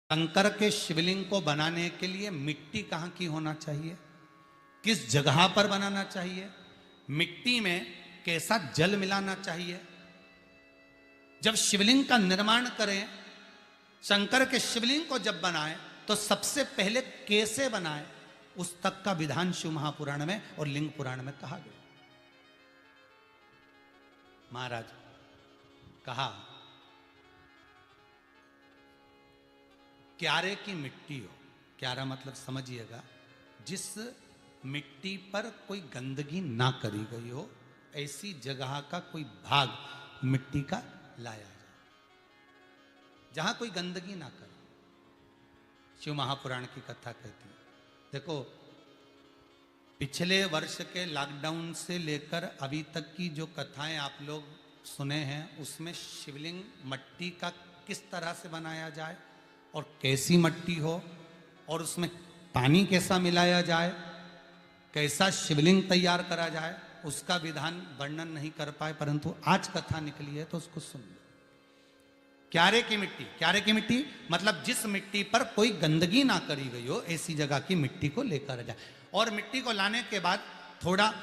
शंकर के शिवलिंग को बनाने के लिए मिट्टी कहाँ की होना चाहिए, किस जगह पर बनाना चाहिए, मिट्टी में कैसा जल मिलाना चाहिए। जब शिवलिंग का निर्माण करें, शंकर के शिवलिंग को जब बनाएं तो सबसे पहले कैसे बनाएं, उस तक का विधान शिव महापुराण में और लिंग पुराण में कहा गया। महाराज कहा, क्यारे की मिट्टी हो, क्यारा मतलब समझिएगा जिस मिट्टी पर कोई गंदगी ना करी गई हो, ऐसी जगह का कोई भाग मिट्टी का लाया जाए जहां कोई गंदगी ना करे। शिव महापुराण की कथा कहती है। देखो, पिछले वर्ष के लॉकडाउन से लेकर अभी तक की जो कथाएं आप लोग सुने हैं, उसमें शिवलिंग मट्टी का किस तरह से बनाया जाए और कैसी मट्टी हो और उसमें पानी कैसा मिलाया जाए, कैसा शिवलिंग तैयार करा जाए, उसका विधान वर्णन नहीं कर पाए, परंतु आज कथा निकली है तो उसको सुन लो। क्यारे की मिट्टी, क्यारे की मिट्टी मतलब जिस मिट्टी पर कोई गंदगी ना करी गई हो, ऐसी जगह की मिट्टी को लेकर जाए और मिट्टी को लाने के बाद थोड़ा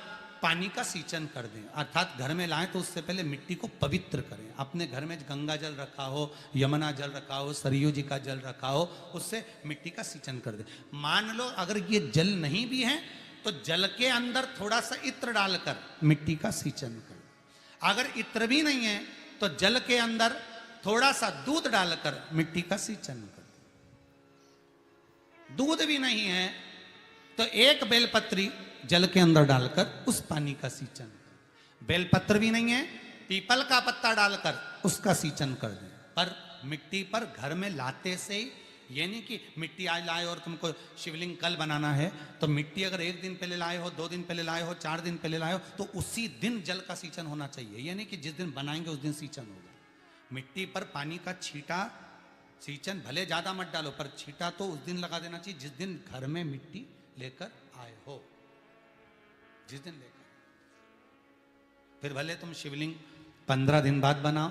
पानी का सींचन कर दें, अर्थात घर में लाएं तो उससे पहले मिट्टी को पवित्र करें। अपने घर में गंगा जल रखा हो, यमुना जल रखा हो, सरयू जी का जल रखा हो, उससे मिट्टी का सींचन कर दें। मान लो अगर ये जल नहीं भी है तो जल के अंदर थोड़ा सा इत्र डालकर मिट्टी का सींचन कर। अगर इत्र भी नहीं है तो जल के अंदर थोड़ा सा दूध डालकर मिट्टी का सींचन कर। दूध भी नहीं है तो एक बेलपत्री जल के अंदर डालकर उस पानी का सींचन कर। बेलपत्र भी नहीं है, पीपल का पत्ता डालकर उसका सींचन कर दें। पर मिट्टी पर घर में लाते से ही, ये नहीं कि मिट्टी आज लाए और तुमको शिवलिंग कल बनाना है, तो मिट्टी अगर एक दिन पहले लाए हो, 2 दिन पहले लाए हो, 4 दिन पहले लाए हो, तो उसी दिन जल का सींचन होना चाहिए। ये नहीं कि जिस दिन बनाएंगे उस दिन सींचन होगा। मिट्टी पर पानी का छींटा, सींचन भले ज्यादा मत डालो, पर छींटा तो उस दिन लगा देना चाहिए जिस दिन घर में मिट्टी लेकर आए हो, जिस दिन लेकर। फिर भले तुम शिवलिंग 15 दिन बाद बनाओ,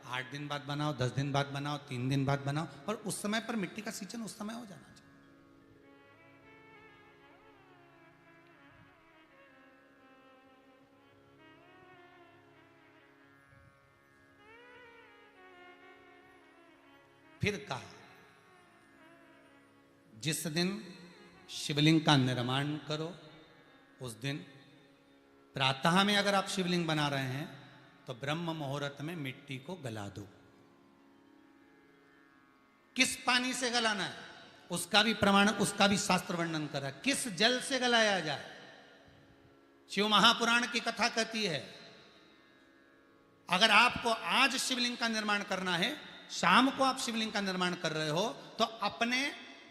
8 दिन बाद बनाओ, 10 दिन बाद बनाओ, 3 दिन बाद बनाओ, पर उस समय पर मिट्टी का सींचन उस समय हो जाना चाहिए। फिर कहा, जिस दिन शिवलिंग का निर्माण करो उस दिन प्रातः में अगर आप शिवलिंग बना रहे हैं तो ब्रह्म मुहूर्त में मिट्टी को गला दो। किस पानी से गलाना है उसका भी प्रमाण, उसका भी शास्त्र वर्णन करा। किस जल से गलाया जाए, शिव महापुराण की कथा कहती है। अगर आपको आज शिवलिंग का निर्माण करना है, शाम को आप शिवलिंग का निर्माण कर रहे हो, तो अपने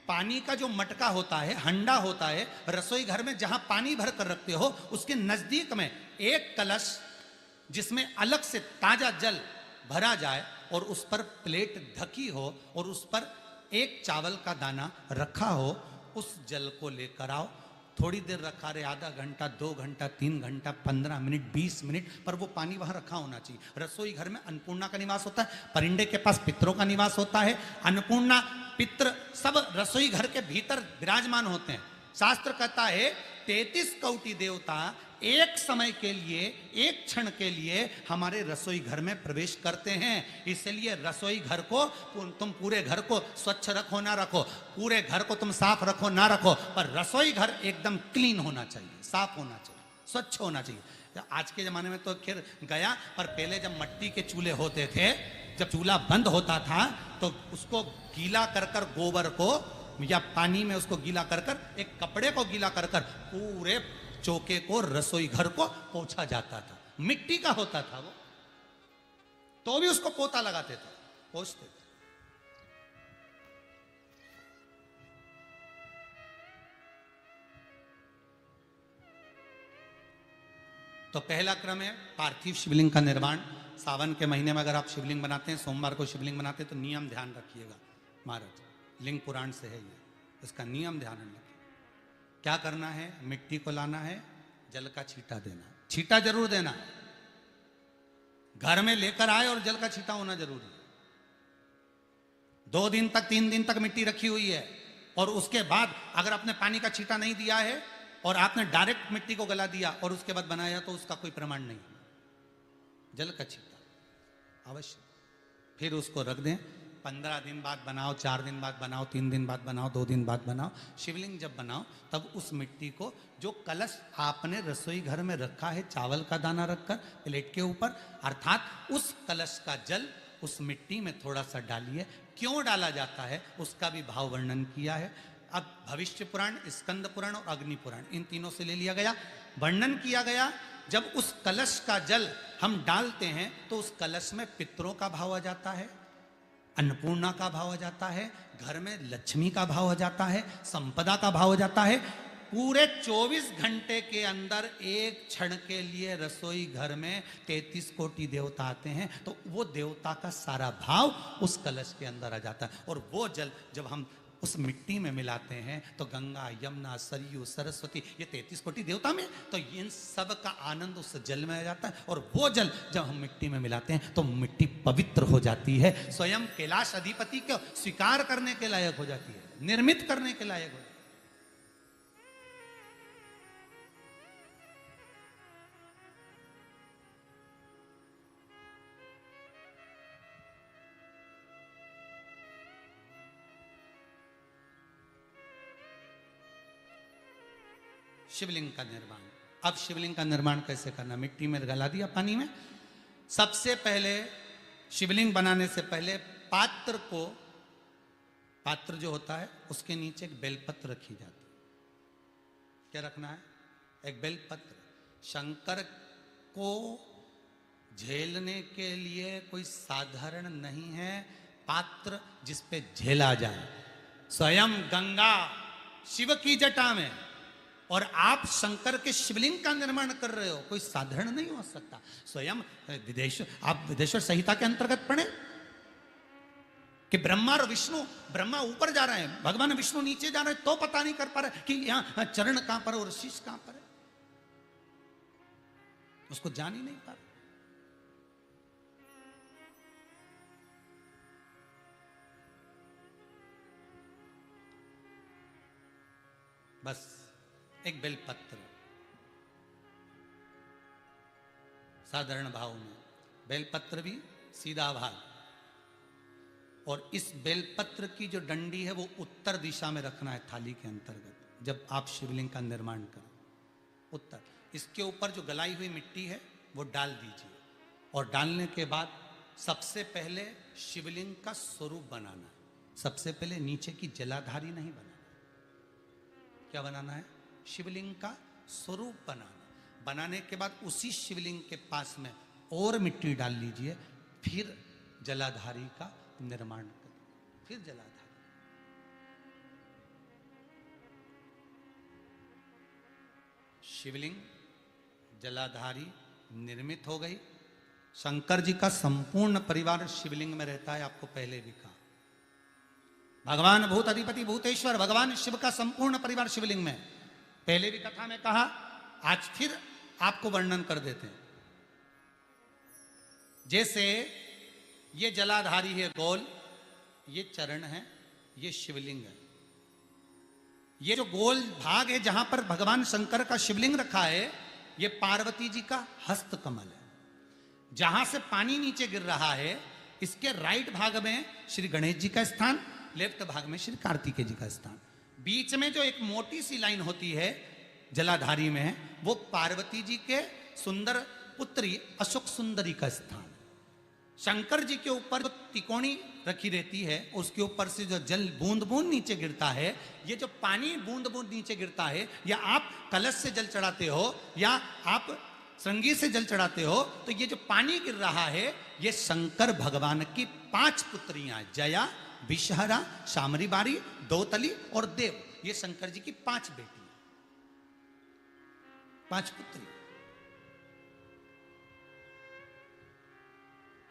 पानी का जो मटका होता है, हंडा होता है, रसोई घर में जहां पानी भर कर रखते हो, उसके नजदीक में एक कलश जिसमें अलग से ताजा जल भरा जाए और उस पर प्लेट ढकी हो और उस पर एक चावल का दाना रखा हो, उस जल को लेकर आओ। थोड़ी देर रखा रहे, आधा घंटा, 2 घंटा, 3 घंटा, 15 मिनट, 20 मिनट, पर वो पानी वहां रखा होना चाहिए। रसोई घर में अन्नपूर्णा का निवास होता है, परिंदे के पास पितरों का निवास होता है। अन्नपूर्णा, पित्र सब रसोई घर के भीतर विराजमान होते हैं। शास्त्र कहता है 33 कोटि देवता एक समय के लिए, एक क्षण के लिए हमारे रसोई घर में प्रवेश करते हैं। इसलिए रसोई घर को तुम पूरे घर को स्वच्छ रखो ना रखो, पूरे घर को तुम साफ रखो ना रखो, पर रसोई घर एकदम क्लीन होना चाहिए, साफ होना चाहिए, स्वच्छ होना चाहिए। आज के जमाने में तो खैर गया, पर पहले जब मट्टी के चूल्हे होते थे, जब चूल्हा बंद होता था तो उसको गीला कर कर, गोबर को या पानी में उसको गीला कर कर, एक कपड़े को गीला कर कर पूरे चौके को, रसोई घर को पोंछा जाता था। मिट्टी का होता था वो, तो भी उसको पोता लगाते थे, पोंछते थे। तो पहला क्रम है पार्थिव शिवलिंग का निर्माण। सावन के महीने में अगर आप शिवलिंग बनाते हैं, सोमवार को शिवलिंग बनाते हैं, तो नियम ध्यान रखिएगा महाराज, लिंग पुराण से है ये, इसका नियम ध्यान रखिए। क्या करना है, मिट्टी को लाना है, जल का छींटा देना, छींटा जरूर देना, घर में लेकर आए और जल का छींटा होना जरूरी है। 2 दिन तक 3 दिन तक मिट्टी रखी हुई है, और उसके बाद अगर आपने पानी का छींटा नहीं दिया है और आपने डायरेक्ट मिट्टी को गला दिया और उसके बाद बनाया, तो उसका कोई प्रमाण नहीं। जल का छींटा अवश्य। फिर उसको रख दें, 15 दिन बाद बनाओ, 4 दिन बाद बनाओ, 3 दिन बाद बनाओ, 2 दिन बाद बनाओ। शिवलिंग जब बनाओ तब उस मिट्टी को, जो कलश आपने रसोई घर में रखा है चावल का दाना रखकर प्लेट के ऊपर, अर्थात उस कलश का जल उस मिट्टी में थोड़ा सा डालिए। क्यों डाला जाता है उसका भी भाव वर्णन किया है। अब भविष्य पुराण, स्कंद पुराण और अग्नि पुराण, इन तीनों से ले लिया गया। वर्णन किया गया, जब उस कलश का जल हम डालते हैं तो उस कलश में पितरों का भाव आ जाता है, अन्नपूर्णा का भाव आ जाता है, घर में लक्ष्मी का भाव आ जाता है, संपदा का भाव आ जाता है। पूरे 24 घंटे के अंदर एक क्षण के लिए रसोई घर में 33 कोटि देवता आते हैं, तो वो देवता का सारा भाव उस कलश के अंदर आ जाता है। और वो जल जब हम उस मिट्टी में मिलाते हैं तो गंगा, यमुना, सरयू, सरस्वती, ये 33 कोटि देवता में, तो इन सब का आनंद उस जल में आ जाता है। और वो जल जब हम मिट्टी में मिलाते हैं तो मिट्टी पवित्र हो जाती है, स्वयं कैलाश अधिपति को स्वीकार करने के लायक हो जाती है, निर्मित करने के लायक हो जाती है। शिवलिंग का निर्माण। अब शिवलिंग का निर्माण कैसे करना? मिट्टी में गला दिया पानी में। सबसे पहले शिवलिंग बनाने से पहले पात्र को, पात्र जो होता है उसके नीचे एक बेलपत्र रखी जाती है। क्या रखना है? एक बेलपत्र। शंकर को झेलने के लिए कोई साधारण नहीं है पात्र जिस पे झेला जाए। स्वयं गंगा शिव की जटा में, और आप शंकर के शिवलिंग का निर्माण कर रहे हो, कोई साधारण नहीं हो सकता। स्वयं आप विदेश्वर संहिता के अंतर्गत पढ़े कि ब्रह्मा और विष्णु, ब्रह्मा ऊपर जा रहे हैं, भगवान विष्णु नीचे जा रहे हैं, तो पता नहीं कर पा रहे कि यहां चरण कहां पर और शीश कहां पर है, उसको जान ही नहीं पा रहे। बस एक बेलपत्र, साधारण भाव में बेलपत्र भी सीधा भाग, और इस बेलपत्र की जो डंडी है वो उत्तर दिशा में रखना है थाली के अंतर्गत। जब आप शिवलिंग का निर्माण करें, उत्तर, इसके ऊपर जो गलाई हुई मिट्टी है वो डाल दीजिए, और डालने के बाद सबसे पहले शिवलिंग का स्वरूप बनाना है। सबसे पहले नीचे की जलाधारी नहीं बनाना। क्या बनाना है? शिवलिंग का स्वरूप बनाना। बनाने के बाद उसी शिवलिंग के पास में और मिट्टी डाल लीजिए, फिर जलाधारी का निर्माण करें। फिर जलाधारी, शिवलिंग जलाधारी निर्मित हो गई। शंकर जी का संपूर्ण परिवार शिवलिंग में रहता है, आपको पहले भी कहा। भगवान भूत अधिपति भूतेश्वर, भगवान शिव का संपूर्ण परिवार शिवलिंग में, पहले भी कथा में कहा, आज फिर आपको वर्णन कर देते हैं। जैसे ये जलाधारी है गोल, ये चरण है, ये शिवलिंग है। ये जो गोल भाग है जहां पर भगवान शंकर का शिवलिंग रखा है, ये पार्वती जी का हस्त कमल है। जहां से पानी नीचे गिर रहा है, इसके राइट भाग में श्री गणेश जी का स्थान, लेफ्ट भाग में श्री कार्तिकेय जी का स्थान। बीच में जो एक मोटी सी लाइन होती है जलाधारी में, वो पार्वती जी के सुंदर पुत्री अशोक सुंदरी का स्थान। शंकर जी के ऊपर जो तिकोनी रखी रहती है, उसके ऊपर से जो जल बूंद बूंद नीचे गिरता है, ये जो पानी बूंद बूंद नीचे गिरता है, या आप कलश से जल चढ़ाते हो या आप श्रृंगी से जल चढ़ाते हो, तो ये जो पानी गिर रहा है, ये शंकर भगवान की 5 पुत्रियां, जया, विषहरा, शामरी बारी, दौतली और देव, ये शंकर जी की 5 बेटी, 5 पुत्री।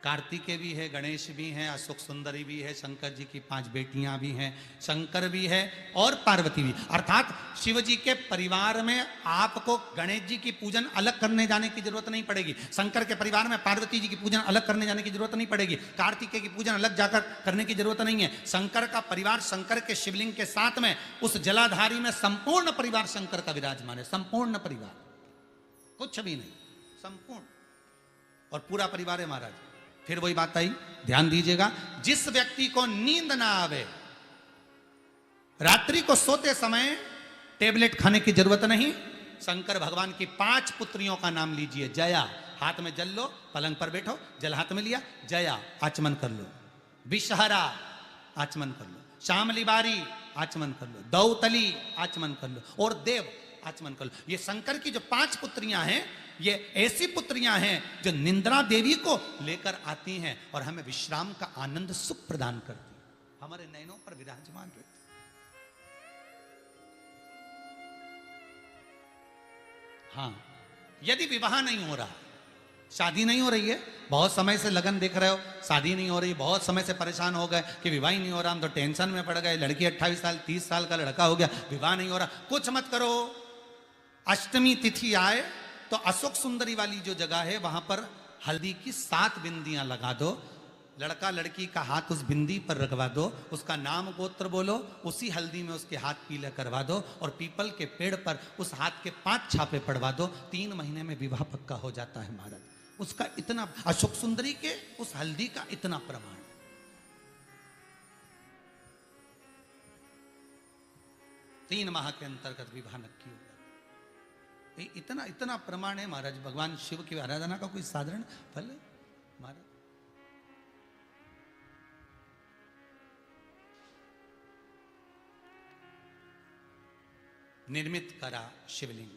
कार्तिकेय भी है, गणेश भी हैं, अशोक सुंदरी भी है, शंकर जी की 5 बेटियां भी हैं, शंकर भी है और पार्वती भी। अर्थात शिव जी के परिवार में आपको गणेश जी की पूजन अलग करने जाने की जरूरत नहीं पड़ेगी, शंकर के परिवार में पार्वती जी की पूजन अलग करने जाने की जरूरत नहीं पड़ेगी, कार्तिकेय की पूजन अलग जाकर करने की जरूरत नहीं है। शंकर का परिवार शंकर के शिवलिंग के साथ में उस जलाधारी में संपूर्ण परिवार शंकर का विराजमान है, संपूर्ण परिवार, कुछ भी नहीं, संपूर्ण और पूरा परिवार है महाराज। फिर वही बात आई, ध्यान दीजिएगा, जिस व्यक्ति को नींद ना आवे, रात्रि को सोते समय टेबलेट खाने की जरूरत नहीं, शंकर भगवान की 5 पुत्रियों का नाम लीजिए। जया, हाथ में जल लो, पलंग पर बैठो, जल हाथ में लिया, जया आचमन कर लो, विषहरा आचमन कर लो, श्यामली बारी आचमन कर लो, दौतली आचमन कर लो और देव आचमन कर लो। ये शंकर की जो 5 पुत्रियां हैं, ये ऐसी पुत्रियां हैं जो निंद्रा देवी को लेकर आती हैं और हमें विश्राम का आनंद सुख प्रदान करती हैं, हमारे नयनों पर विराजमान रहती। हाँ, यदि विवाह नहीं हो रहा, शादी नहीं हो रही है, बहुत समय से लगन देख रहे हो, शादी नहीं हो रही, बहुत समय से परेशान हो गए कि विवाह ही नहीं हो रहा, हम तो टेंशन में पड़ गए, लड़की 28 साल 30 साल का लड़का हो गया, विवाह नहीं हो रहा, कुछ मत करो। अष्टमी तिथि आए तो अशोक सुंदरी वाली जो जगह है वहां पर हल्दी की 7 बिंदियां लगा दो, लड़का लड़की का हाथ उस बिंदी पर रखवा दो, उसका नाम गोत्र बोलो, उसी हल्दी में उसके हाथ पीले करवा दो और पीपल के पेड़ पर उस हाथ के 5 छापे पड़वा दो, 3 महीने में विवाह पक्का हो जाता है महाराज। उसका इतना, अशोक सुंदरी के उस हल्दी का इतना प्रमाण, 3 माह के अंतर्गत विवाह नक्की हो, इतना इतना प्रमाण है महाराज। भगवान शिव की आराधना का कोई साधारण फल है महाराज। निर्मित करा शिवलिंग।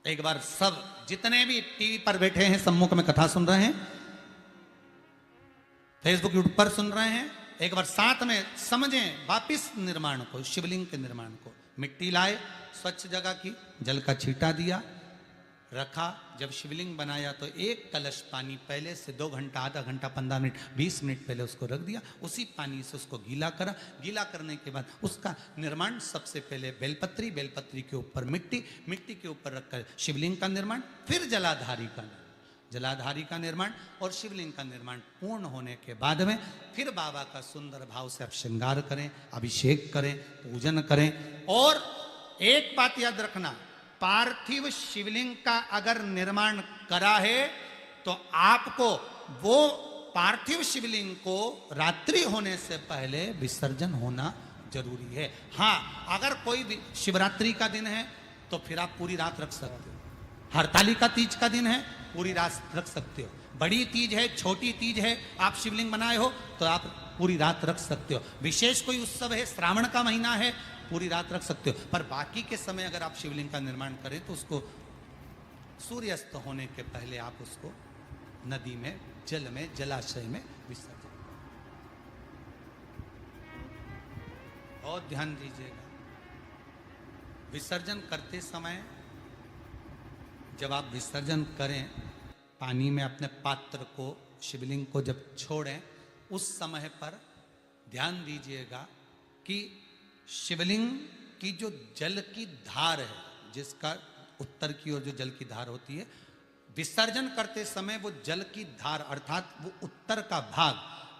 एक बार सब जितने भी टीवी पर बैठे हैं, सम्मुख में कथा सुन रहे हैं, फेसबुक यूट्यूब पर सुन रहे हैं, एक बार साथ में समझें वापिस निर्माण को, शिवलिंग के निर्माण को। मिट्टी लाए, स्वच्छ जगह की, जल का छींटा दिया, रखा। जब शिवलिंग बनाया तो 1 कलश पानी पहले से 2 घंटा, आधा घंटा, 15 मिनट, 20 मिनट पहले उसको रख दिया, उसी पानी से उसको गीला करा। गीला करने के बाद उसका निर्माण सबसे पहले बेलपत्री, बेलपत्री के ऊपर मिट्टी, मिट्टी के ऊपर रखकर शिवलिंग का निर्माण, फिर जलाधारी का, जलाधारी का निर्माण और शिवलिंग का निर्माण पूर्ण होने के बाद में फिर बाबा का सुंदर भाव से आप श्रृंगार करें, अभिषेक करें, पूजन करें। और एक बात याद रखना, पार्थिव शिवलिंग का अगर निर्माण करा है तो आपको वो पार्थिव शिवलिंग को रात्रि होने से पहले विसर्जन होना जरूरी है। हाँ, अगर कोई शिवरात्रि का दिन है तो फिर आप पूरी रात रख सकते हो, हरतालिका तीज का दिन है पूरी रात रख सकते हो, बड़ी तीज है, छोटी तीज है, आप शिवलिंग बनाए हो तो आप पूरी रात रख सकते हो, विशेष कोई उत्सव है, श्रावण का महीना है, पूरी रात रख सकते हो। पर बाकी के समय अगर आप शिवलिंग का निर्माण करें तो उसको सूर्यास्त होने के पहले आप उसको नदी में, जल में, जलाशय में विसर्जन। और ध्यान दीजिएगा, विसर्जन करते समय जब आप विसर्जन करें, पानी में अपने पात्र को, शिवलिंग को जब छोड़ें, उस समय पर ध्यान दीजिएगा कि शिवलिंग की जो जल की धार है, जिसका उत्तर की ओर जो जल की धार होती है, विसर्जन करते समय वो जल की धार अर्थात वो उत्तर का भाग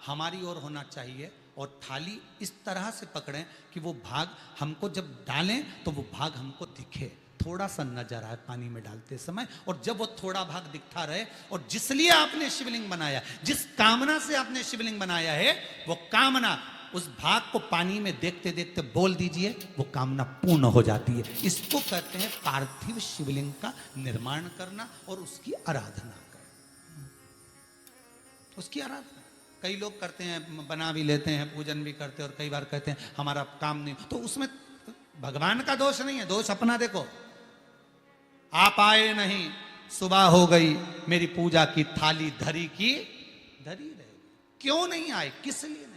हमारी ओर होना चाहिए और थाली इस तरह से पकड़ें कि वो भाग हमको जब डालें तो वो भाग हमको दिखे, थोड़ा सा नजर आए पानी में डालते समय। और जब वो थोड़ा भाग दिखता रहे, और जिस लिए आपने शिवलिंग बनाया, जिस कामना से आपने शिवलिंग बनाया है, वो कामना उस भाग को पानी में देखते देखते बोल दीजिए, वो कामना पूर्ण हो जाती है। इसको कहते हैं पार्थिव शिवलिंग का निर्माण करना और उसकी आराधना करना, उसकी आराधना। कई लोग करते हैं, बना भी लेते हैं, पूजन भी करते हैं, और कई बार कहते हैं हमारा काम नहीं, तो उसमें भगवान का दोष नहीं है, दोष अपना। देखो, आप आए नहीं, सुबह हो गई, मेरी पूजा की थाली धरी की धरी रहे, क्यों नहीं आए, किस लिए नहीं?